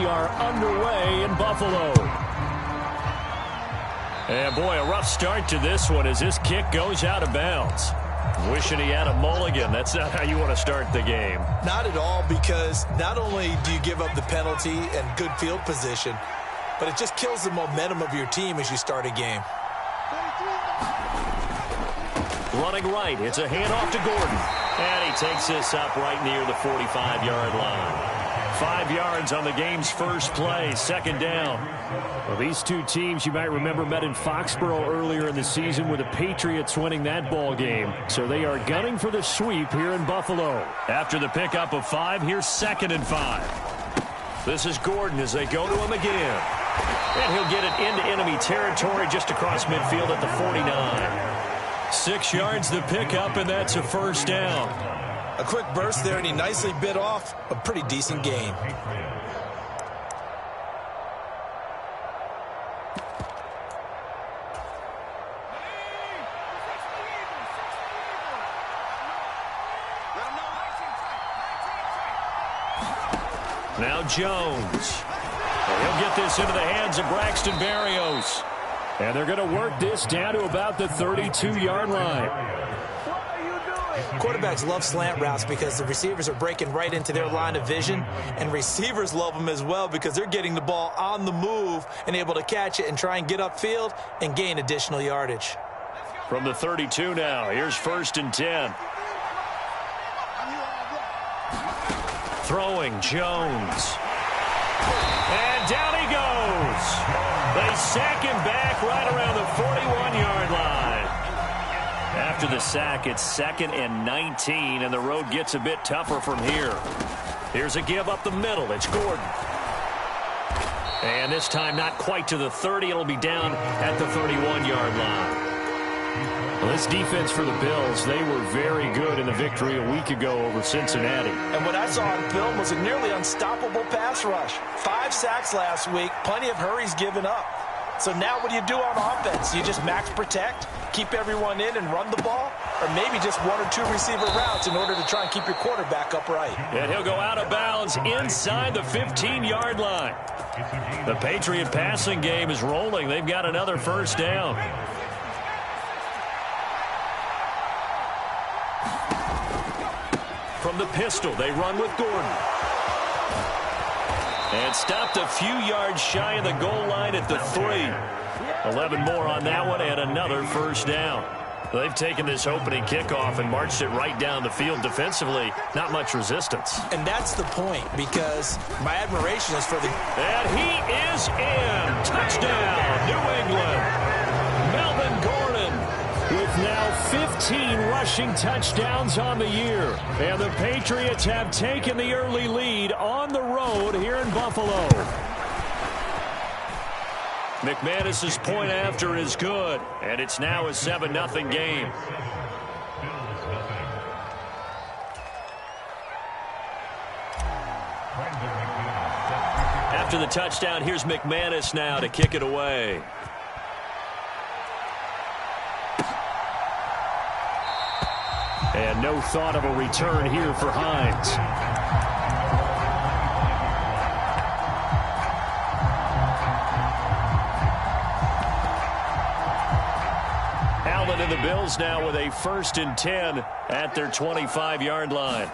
we are underway in Buffalo. And boy, a rough start to this one as this kick goes out of bounds. Wishing he had a mulligan. That's not how you want to start the game. Not at all, because not only do you give up the penalty and good field position, but it just kills the momentum of your team as you start a game. Running right, it's a handoff to Gordon. And he takes this up right near the 45-yard line. 5 yards on the game's first play, second down. Well, these two teams, you might remember, met in Foxborough earlier in the season with the Patriots winning that ball game. So they are gunning for the sweep here in Buffalo. After the pickup of 5, here's 2nd and 5. This is Gordon as they go to him again. And he'll get it into enemy territory just across midfield at the 49. 6 yards the pickup, and that's a first down. A quick burst there, and he nicely bit off a pretty decent gain. Now Jones. He'll get this into the hands of Braxton Berrios. And they're going to work this down to about the 32-yard line. Quarterbacks love slant routes because the receivers are breaking right into their line of vision, and receivers love them as well because they're getting the ball on the move and able to catch it and try and get upfield and gain additional yardage. From the 32 now, here's 1st and 10. Throwing Jones. And down he goes. They sack him back right around the 41-yard line. After the sack, it's 2nd and 19, and the road gets a bit tougher from here. Here's a give up the middle. It's Gordon. And this time not quite to the 30. It'll be down at the 31-yard line. Well, this defense for the Bills, they were very good in the victory a week ago over Cincinnati. And what I saw on film was a nearly unstoppable pass rush. 5 sacks last week, plenty of hurries given up. So now what do you do on offense? You just max protect, keep everyone in and run the ball, or maybe just 1 or 2 receiver routes in order to try and keep your quarterback upright. And he'll go out of bounds inside the 15-yard line. The Patriot passing game is rolling. They've got another first down. From the pistol, they run with Gordon. And stopped a few yards shy of the goal line at the 3. 11 more on that one and another first down. They've taken this opening kickoff and marched it right down the field defensively. Not much resistance. And that's the point, because my admiration is for the... And he is in. Touchdown, New England. Melvin Gordon with now 15 rushing touchdowns on the year. And the Patriots have taken the early lead on the road here in Buffalo. McManus's point after is good, and it's now a 7-0 game. After the touchdown, here's McManus now to kick it away. And no thought of a return here for Hines. Allen and the Bills now with a 1st and 10 at their 25-yard line.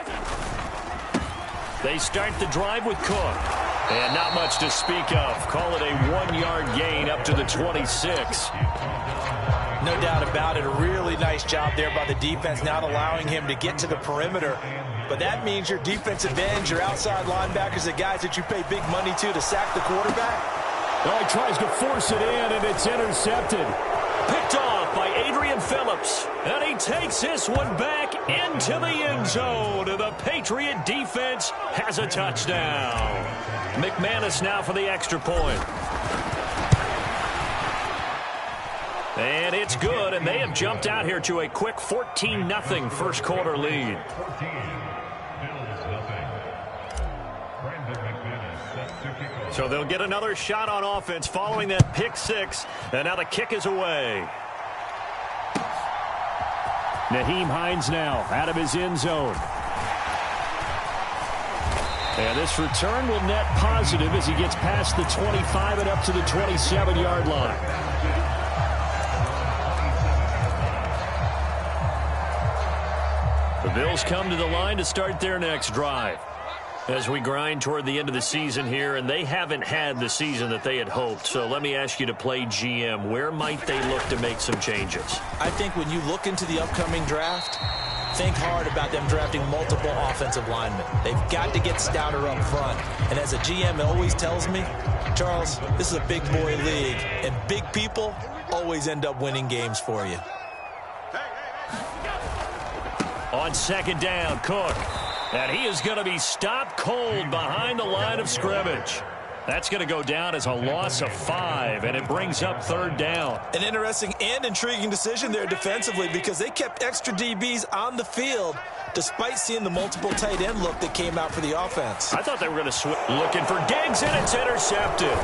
They start the drive with Cook. And not much to speak of. Call it a 1-yard gain up to the 26. No doubt about it. A really nice job there by the defense, not allowing him to get to the perimeter. But that means your defensive ends, your outside linebackers, the guys that you pay big money to sack the quarterback. Oh, he tries to force it in, and it's intercepted. Picked off by Adrian Phillips. And he takes this one back into the end zone. And the Patriot defense has a touchdown. McManus now for the extra point. And it's good, and they have jumped out here to a quick 14-0 first quarter lead. So they'll get another shot on offense following that pick 6, and now the kick is away. Nyheim Hines now out of his end zone. And this return will net positive as he gets past the 25 and up to the 27-yard line. The Bills come to the line to start their next drive. As we grind toward the end of the season here, and they haven't had the season that they had hoped. So let me ask you to play GM. Where might they look to make some changes? I think when you look into the upcoming draft, think hard about them drafting multiple offensive linemen. They've got to get stouter up front. And as a GM, it always tells me, Charles, this is a big boy league, and big people always end up winning games for you. On second down, Cook. And he is going to be stopped cold behind the line of scrimmage. That's going to go down as a loss of 5, and it brings up third down. An interesting and intriguing decision there defensively because they kept extra DBs on the field despite seeing the multiple tight end look that came out for the offense. I thought they were going to switch. Looking for Diggs, and it's intercepted.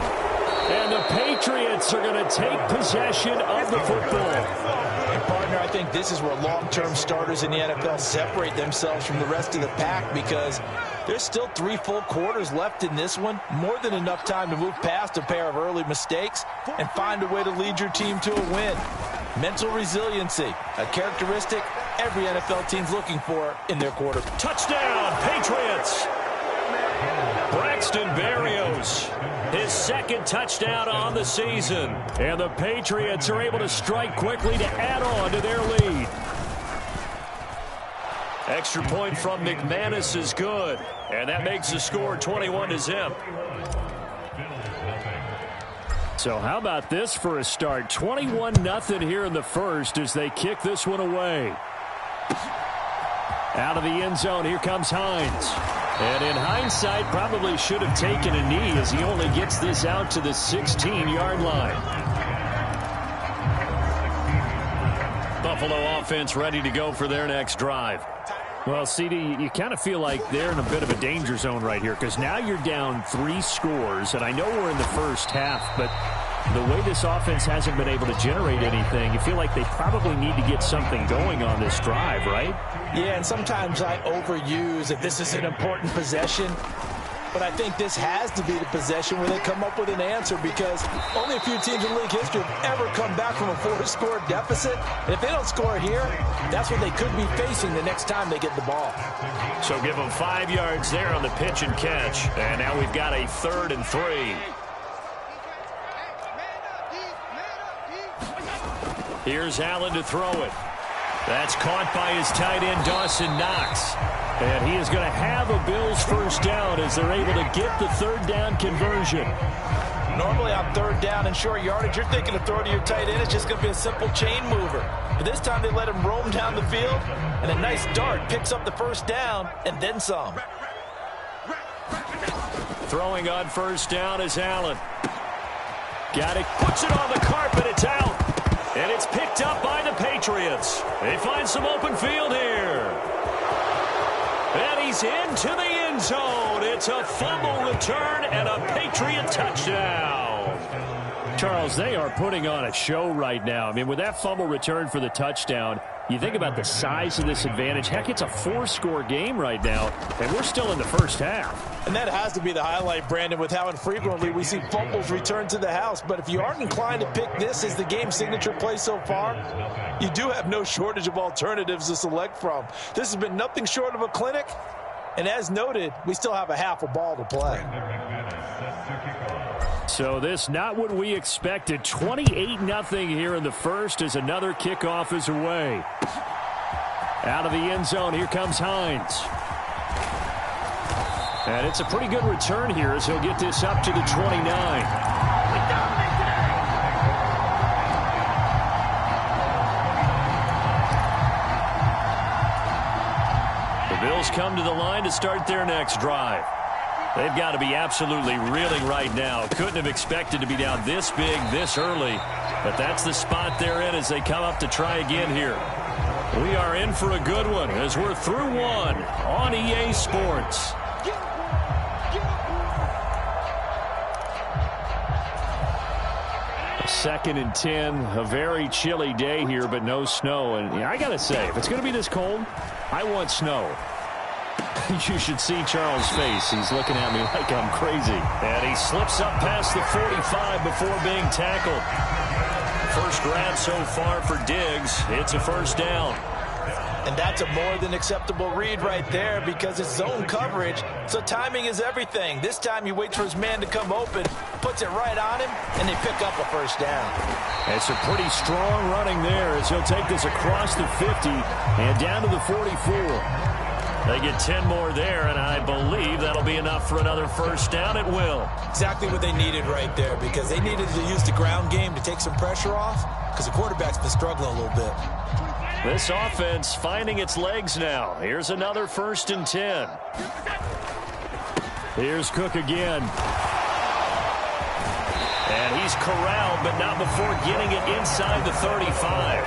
And the Patriots are going to take possession of the football. And, partner, I think this is where long-term starters in the NFL separate themselves from the rest of the pack because there's still 3 full quarters left in this one. More than enough time to move past a pair of early mistakes and find a way to lead your team to a win. Mental resiliency, a characteristic every NFL team's looking for in their quarter. Touchdown, Patriots! Braxton Berrios, his second touchdown on the season. And the Patriots are able to strike quickly to add on to their lead. Extra point from McManus is good. And that makes the score 21-0. So how about this for a start? 21-0 here in the first as they kick this one away. Out of the end zone, here comes Hines. And in hindsight, probably should have taken a knee as he only gets this out to the 16-yard line. Buffalo offense ready to go for their next drive. Well, CD, you kind of feel like they're in a bit of a danger zone right here because now you're down 3 scores, and I know we're in the first half, but the way this offense hasn't been able to generate anything, you feel like they probably need to get something going on this drive, right? Yeah, and sometimes I overuse if this is an important possession. But I think this has to be the possession where they come up with an answer because only a few teams in league history have ever come back from a 4-score deficit. And if they don't score here, that's what they could be facing the next time they get the ball. So give them 5 yards there on the pitch and catch. And now we've got a 3rd and 3. Here's Allen to throw it. That's caught by his tight end, Dawson Knox. And he is going to have a Bills first down as they're able to get the 3rd down conversion. Normally on 3rd down and short yardage, you're thinking of throw to your tight end. It's just going to be a simple chain mover. But this time they let him roam down the field, and a nice dart picks up the first down and then some. Throwing on first down is Allen. Got it. Puts it on the carpet. It's out. And it's picked up by the Patriots. They find some open field here. And he's into the end zone. It's a fumble return and a Patriot touchdown. Charles, they are putting on a show right now. I mean, with that fumble return for the touchdown, you think about the size of this advantage. Heck, it's a 4-score game right now, and we're still in the first half. And that has to be the highlight, Brandon, with how infrequently we see fumbles return to the house. But if you aren't inclined to pick this as the game signature play so far, you do have no shortage of alternatives to select from. This has been nothing short of a clinic. And as noted, we still have a half a ball to play. So this not what we expected. 28-0 here in the first as another kickoff is away. Out of the end zone, here comes Hines. And it's a pretty good return here as he'll get this up to the 29. The Bills come to the line to start their next drive. They've got to be absolutely reeling right now. Couldn't have expected to be down this big, this early. But that's the spot they're in as they come up to try again here. We are in for a good one as we're through one on EA Sports. Second and 10, a very chilly day here, but no snow. And I got to say, if it's going to be this cold, I want snow. You should see Charles' face. He's looking at me like I'm crazy. And he slips up past the 45 before being tackled. First grab so far for Diggs. It's a first down. And that's a more than acceptable read right there because it's zone coverage, so timing is everything. This time he waits for his man to come open, puts it right on him, and they pick up a first down. It's a pretty strong running there as he'll take this across the 50 and down to the 44. They get 10 more there, and I believe that'll be enough for another first down at will. Exactly what they needed right there because they needed to use the ground game to take some pressure off because the quarterback's been struggling a little bit. This offense finding its legs now. Here's another 1st and 10. Here's Cook again. And he's corralled, but not before getting it inside the 35.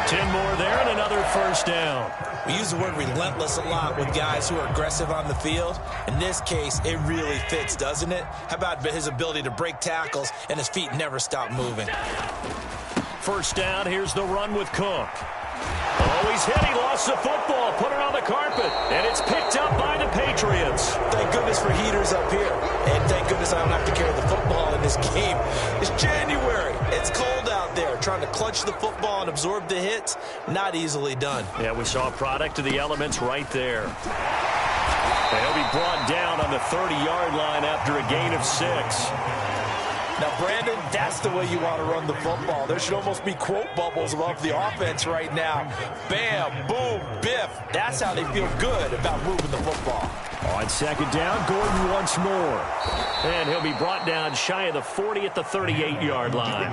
10 more there and another first down. We use the word relentless a lot with guys who are aggressive on the field. In this case, it really fits, doesn't it? How about his ability to break tackles and his feet never stop moving? First down, here's the run with Cook. Oh, he's hit. He lost the football. Put it on the carpet. And it's picked up by the Patriots. Thank goodness for heaters up here. And thank goodness I don't have to carry the football in this game. It's January. It's cold out there. Trying to clutch the football and absorb the hits, not easily done. Yeah, we saw a product of the elements right there. And he'll be brought down on the 30-yard line after a gain of 6. Now, Brandon, that's the way you want to run the football. There should almost be quote bubbles above the offense right now. Bam, boom, biff. That's how they feel good about moving the football. On second down, Gordon once more. And he'll be brought down shy of the 40 at the 38-yard line.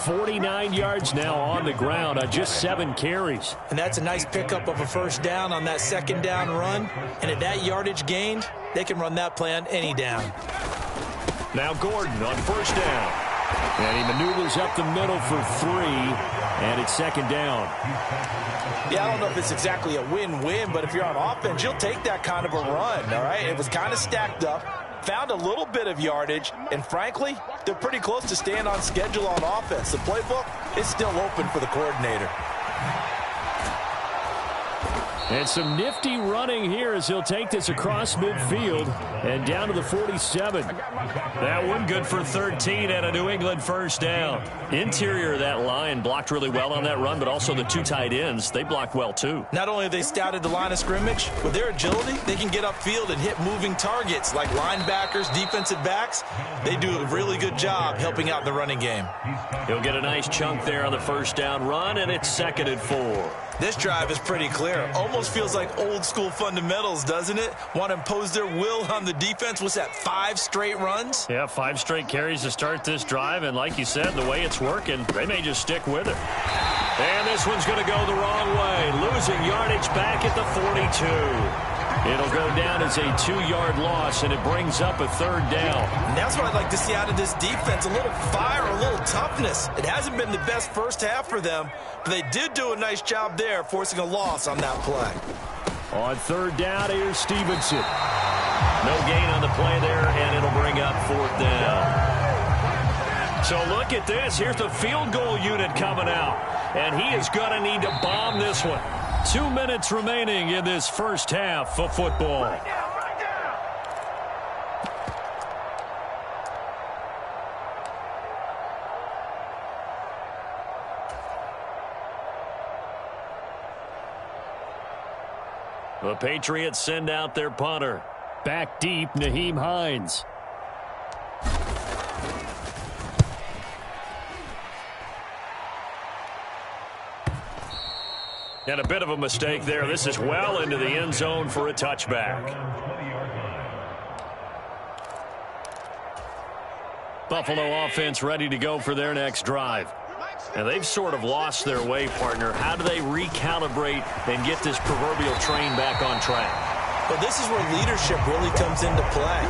49 yards now on the ground on just 7 carries. And that's a nice pickup of a first down on that second down run. And at that yardage gained, they can run that play on any down. Now Gordon on first down. And he maneuvers up the middle for 3. And it's second down. Yeah, I don't know if it's exactly a win-win, but if you're on offense, you'll take that kind of a run, all right? It was kind of stacked up, found a little bit of yardage, and frankly, they're pretty close to staying on schedule on offense. The playbook is still open for the coordinator. And some nifty running here as he'll take this across midfield and down to the 47. That one good for 13 and a New England first down. Interior of that line blocked really well on that run, but also the 2 tight ends, they blocked well too. Not only have they scouted the line of scrimmage, with their agility, they can get upfield and hit moving targets like linebackers, defensive backs. They do a really good job helping out in the running game. He'll get a nice chunk there on the first down run, and it's 2nd and 4. This drive is pretty clear. Almost feels like old school fundamentals, doesn't it? Want to impose their will on the defense. What's that, 5 straight runs? Yeah, 5 straight carries to start this drive. And like you said, the way it's working, they may just stick with it. And this one's going to go the wrong way. Losing yardage back at the 42. It'll go down as a 2-yard loss, and it brings up a 3rd down. And that's what I'd like to see out of this defense, a little fire, a little toughness. It hasn't been the best first half for them, but they did do a nice job there, forcing a loss on that play. On 3rd down, here's Stevenson. No gain on the play there, and it'll bring up 4th down. So look at this. Here's the field goal unit coming out, and he is going to need to bomb this one. 2 minutes remaining in this first half of football. The Patriots send out their punter. Back deep, Nyheim Hines. And a bit of a mistake there. This is well into the end zone for a touchback. Buffalo offense ready to go for their next drive. And they've sort of lost their way, partner. How do they recalibrate and get this proverbial train back on track? But this is where leadership really comes into play.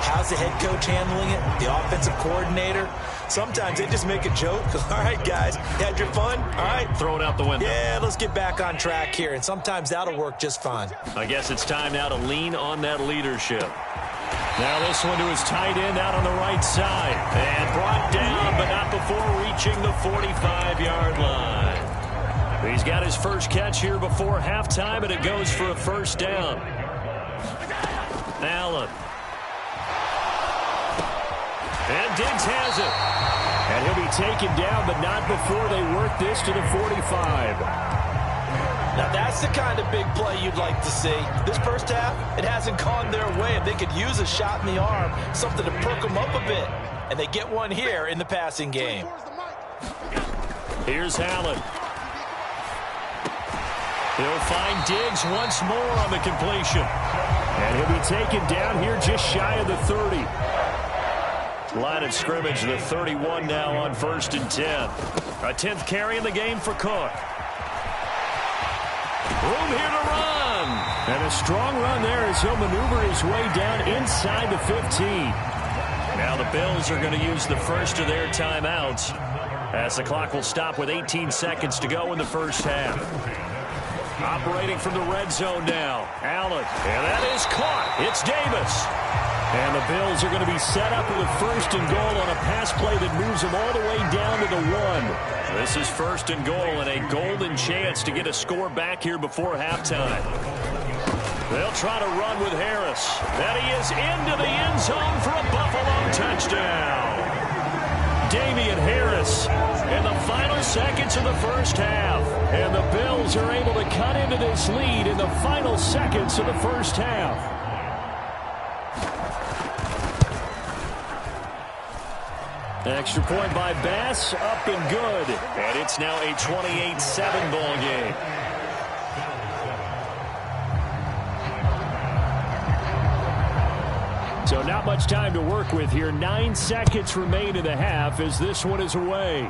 How's the head coach handling it? The offensive coordinator? Sometimes they just make a joke. All right, guys, you had your fun? All right. Throw it out the window. Yeah, let's get back on track here. And sometimes that'll work just fine. I guess it's time now to lean on that leadership. Now this one to his tight end out on the right side. And brought down, but not before reaching the 45-yard line. He's got his first catch here before halftime, and it goes for a first down. Allen. And Diggs has it. And he'll be taken down, but not before they work this to the 45. Now, that's the kind of big play you'd like to see. This first half, it hasn't gone their way. If they could use a shot in the arm, something to perk them up a bit. And they get one here in the passing game. Here's Allen. He'll find Diggs once more on the completion. And he'll be taken down here just shy of the 30. Line of scrimmage, the 31 now on 1st and 10. A 10th carry in the game for Cook. Room here to run. And a strong run there as he'll maneuver his way down inside the 15. Now the Bills are going to use the first of their timeouts as the clock will stop with 18 seconds to go in the first half. Operating from the red zone now. Allen. And that is caught. It's Davis. And the Bills are going to be set up with a 1st and goal on a pass play that moves them all the way down to the 1. This is 1st and goal and a golden chance to get a score back here before halftime. They'll try to run with Harris. That he is into the end zone for a Buffalo touchdown. Damian Harris in the final seconds of the first half. And the Bills are able to cut into this lead in the final seconds of the first half. Extra point by Bass, up and good. And it's now a 28-7 ball game. So not much time to work with here. 9 seconds remain in the half as this one is away.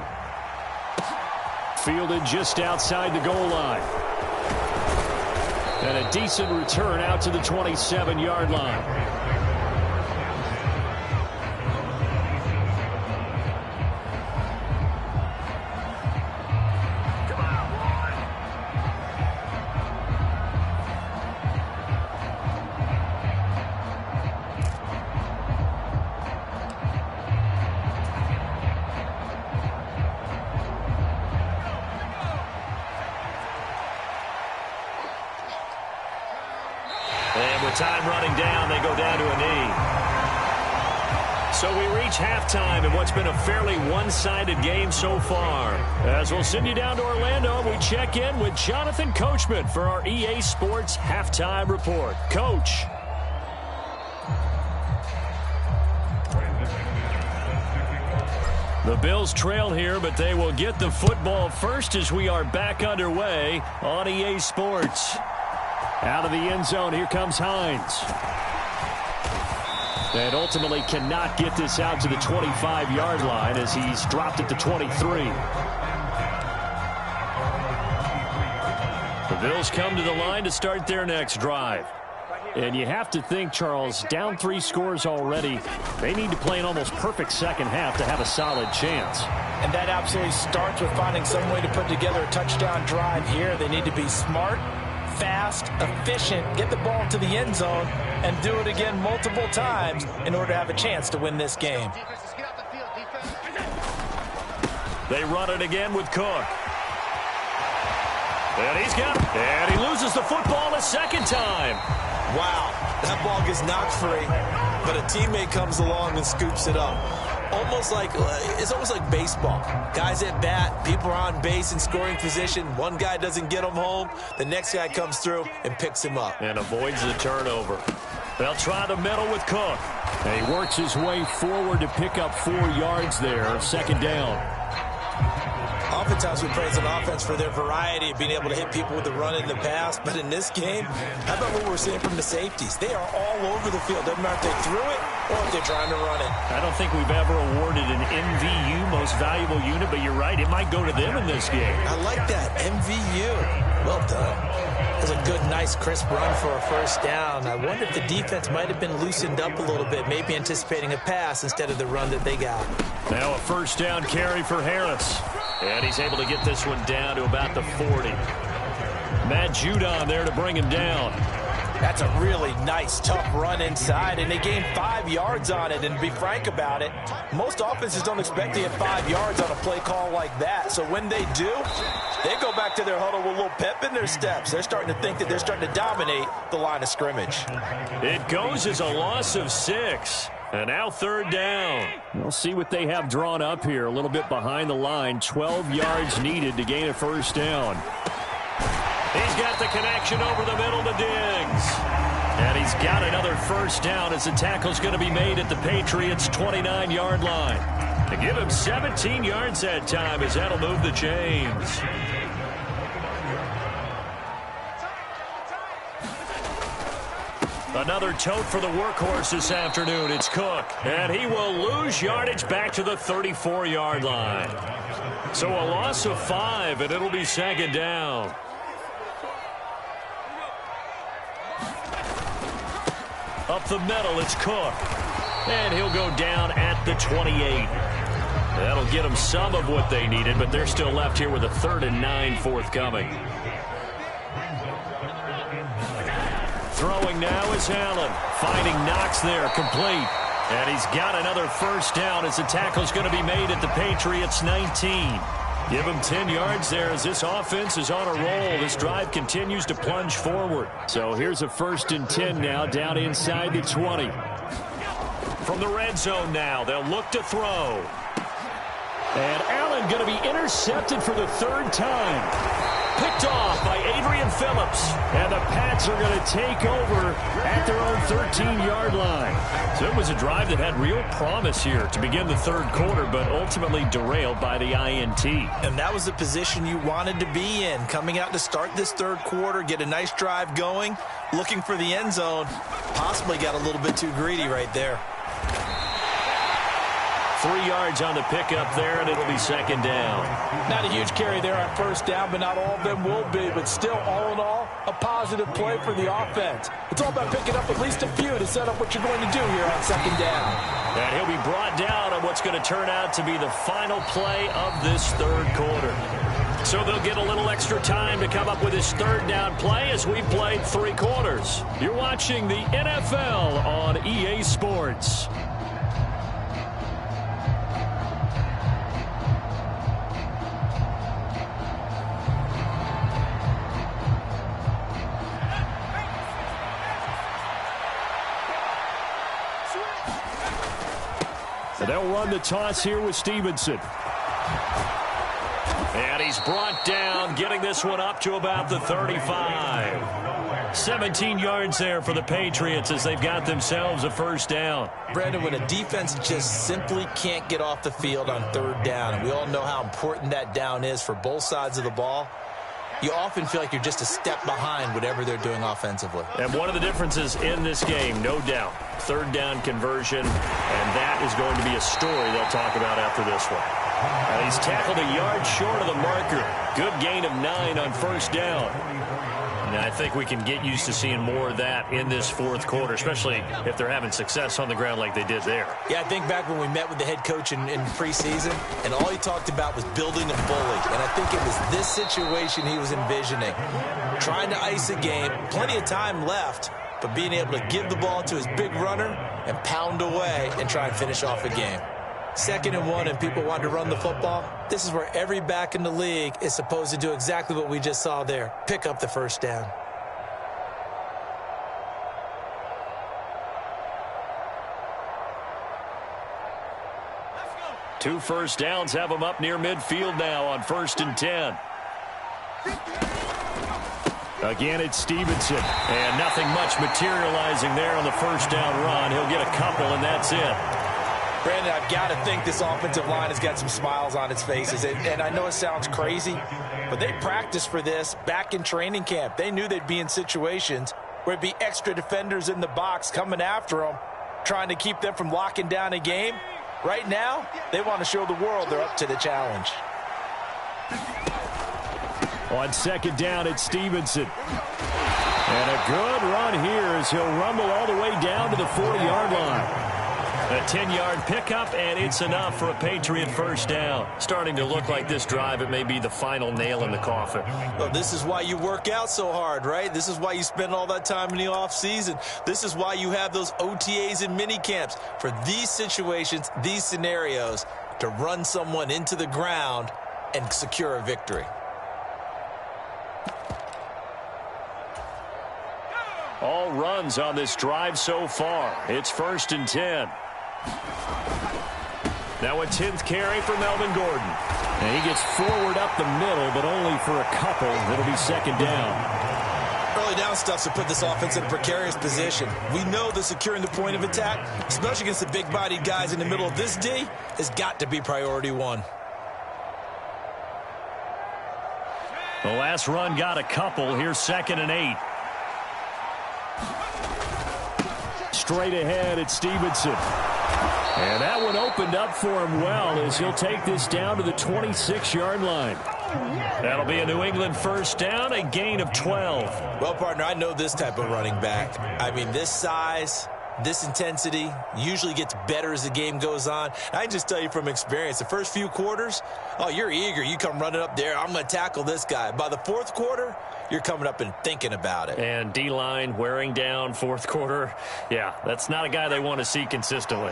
Fielded just outside the goal line. And a decent return out to the 27-yard line. Time running down, they go down to a knee. So we reach halftime in what's been a fairly one-sided game so far. As we'll send you down to Orlando, we check in with Jonathan Coachman for our EA Sports Halftime Report. Coach. The Bills trail here, but they will get the football first as we are back underway on EA Sports. Out of the end zone, here comes Hines. And ultimately cannot get this out to the 25-yard line as he's dropped at the 23. The Bills come to the line to start their next drive. And you have to think, Charles, down 3 scores already, they need to play an almost perfect second half to have a solid chance. And that absolutely starts with finding some way to put together a touchdown drive here. They need to be smart, fast, efficient, get the ball to the end zone, and do it again multiple times in order to have a chance to win this game. They run it again with Cook. And he's got it. And he loses the football a second time. Wow, that ball gets knocked free, but a teammate comes along and scoops it up. It's almost like baseball. Guys at bat, people are on base in scoring position. One guy doesn't get him home. The next guy comes through and picks him up. And avoids the turnover. They'll try the middle with Cook. And he works his way forward to pick up 4 yards there. Second down. Oftentimes we praise an offense for their variety of being able to hit people with the run and the pass. But in this game, how about what we're seeing from the safeties? They are all over the field. Doesn't matter if they threw it or if they're trying to run it. I don't think we've ever awarded an MVU, most valuable unit, but you're right. It might go to them in this game. I like that. MVU. Well done. It was a good, nice, crisp run for a first down. I wonder if the defense might have been loosened up a little bit, maybe anticipating a pass instead of the run that they got. Now a first down carry for Harris. And he's able to get this one down to about the 40. Matt Judon there to bring him down. That's a really nice, tough run inside, and they gained 5 yards on it. And to be frank about it, most offenses don't expect to get 5 yards on a play call like that. So when they do, they go back to their huddle with a little pep in their steps. They're starting to think that they're starting to dominate the line of scrimmage. It goes as a loss of 6. And now 3rd down. We'll see what they have drawn up here. A little bit behind the line. 12 yards needed to gain a 1st down. He's got the connection over the middle to Diggs. And he's got another 1st down as the tackle's going to be made at the Patriots' 29-yard line. To give him 17 yards that time as that'll move the chains. Another tote for the workhorse this afternoon. It's Cook. And he will lose yardage back to the 34-yard line. So a loss of 5, and it'll be 2nd down. Up the middle, it's Cook. And he'll go down at the 28. That'll get them some of what they needed, but they're still left here with a 3rd and 9 forthcoming. Throwing now is Allen. Finding Knox there, complete. And he's got another 1st down as the tackle's going to be made at the Patriots' 19. Give him 10 yards there as this offense is on a roll. This drive continues to plunge forward. So here's a 1st and 10 now down inside the 20. From the red zone now, they'll look to throw. And Allen going to be intercepted for the 3rd time. Picked off by Adrian Phillips. And the Pats are going to take over at their own 13-yard line. So it was a drive that had real promise here to begin the 3rd quarter, but ultimately derailed by the INT. And that was the position you wanted to be in. Coming out to start this 3rd quarter, get a nice drive going, looking for the end zone. Possibly got a little bit too greedy right there. 3 yards on the pickup there, and it'll be 2nd down. Not a huge carry there on 1st down, but not all of them will be. But still, all in all, a positive play for the offense. It's all about picking up at least a few to set up what you're going to do here on 2nd down. And he'll be brought down on what's going to turn out to be the final play of this 3rd quarter. So they'll get a little extra time to come up with this 3rd down play as we've played 3 quarters. You're watching the NFL on EA Sports. And they'll run the toss here with Stevenson. And he's brought down, getting this one up to about the 35. 17 yards there for the Patriots as they've got themselves a 1st down. Brandon, when a defense just simply can't get off the field on 3rd down, and we all know how important that down is for both sides of the ball, you often feel like you're just a step behind whatever they're doing offensively. And one of the differences in this game, no doubt, 3rd down conversion, and that is going to be a story they'll talk about after this one. And he's tackled a yard short of the marker. Good gain of 9 on 1st down. And I think we can get used to seeing more of that in this 4th quarter, especially if they're having success on the ground like they did there. Yeah, I think back when we met with the head coach in preseason, and all he talked about was building a bully. And I think it was this situation he was envisioning. Trying to ice a game, plenty of time left, but being able to give the ball to his big runner and pound away and try and finish off a game. 2nd and 1 and people want to run the football. This is where every back in the league is supposed to do exactly what we just saw there. Pick up the 1st down. Two 1st downs have them up near midfield now on 1st and 10. Again, it's Stevenson. And nothing much materializing there on the 1st down run. He'll get a couple, and that's it. Brandon, I've got to think this offensive line has got some smiles on its faces. And I know it sounds crazy, but they practiced for this back in training camp. They knew they'd be in situations where it'd be extra defenders in the box coming after them, trying to keep them from locking down a game. Right now, they want to show the world they're up to the challenge. On 2nd down, it's Stevenson. And a good run here as he'll rumble all the way down to the 40-yard line. A 10-yard pickup, and it's enough for a Patriot first down. Starting to look like this drive, it may be the final nail in the coffin. Well, this is why you work out so hard, right? This is why you spend all that time in the offseason. This is why you have those OTAs and mini camps for these situations, these scenarios, to run someone into the ground and secure a victory. All runs on this drive so far. It's 1st and 10. Now a 10th carry for Melvin Gordon. And he gets forward up the middle, but only for a couple. It'll be 2nd down. Early down stuff to put this offense in a precarious position. We know that securing the point of attack, especially against the big-bodied guys in the middle of this D, has got to be priority one. The last run got a couple. Here's 2nd and 8. Straight ahead, it's Stevenson. And that one opened up for him well as he'll take this down to the 26-yard line. That'll be a New England first down, a gain of 12. Well, partner, I know this type of running back. I mean, this size, this intensity usually gets better as the game goes on. I can just tell you from experience, the first few quarters, oh, you're eager. You come running up there, I'm going to tackle this guy. By the 4th quarter, you're coming up and thinking about it. And D-line wearing down 4th quarter. Yeah, that's not a guy they want to see consistently.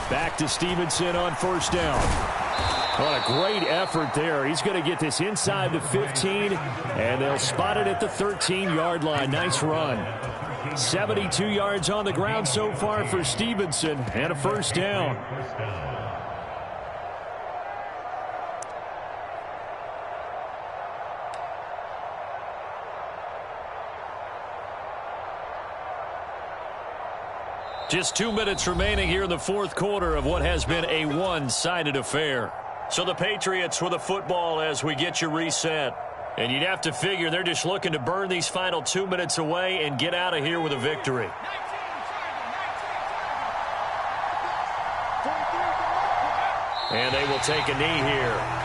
Back to Stevenson on 1st down. What a great effort there. He's going to get this inside the 15, and they'll spot it at the 13-yard line. Nice run. 72 yards on the ground so far for Stevenson, and a first down. Just 2 minutes remaining here in the 4th quarter of what has been a one-sided affair. So the Patriots with the football as we get you reset. And you'd have to figure they're just looking to burn these final 2 minutes away and get out of here with a victory. And they will take a knee here.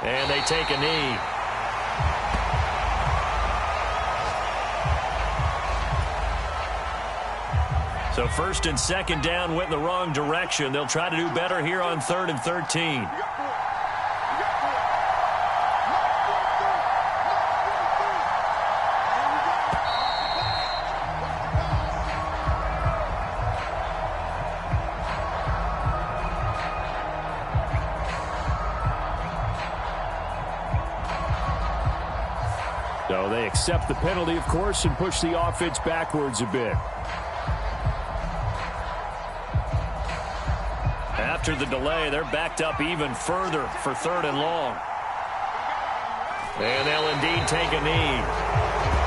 And they take a knee. So 1st and 2nd down went in the wrong direction. They'll try to do better here on 3rd and 13. So they accept the penalty, of course, and push the offense backwards a bit. After the delay, they're backed up even further for 3rd and long. And they'll indeed take a knee.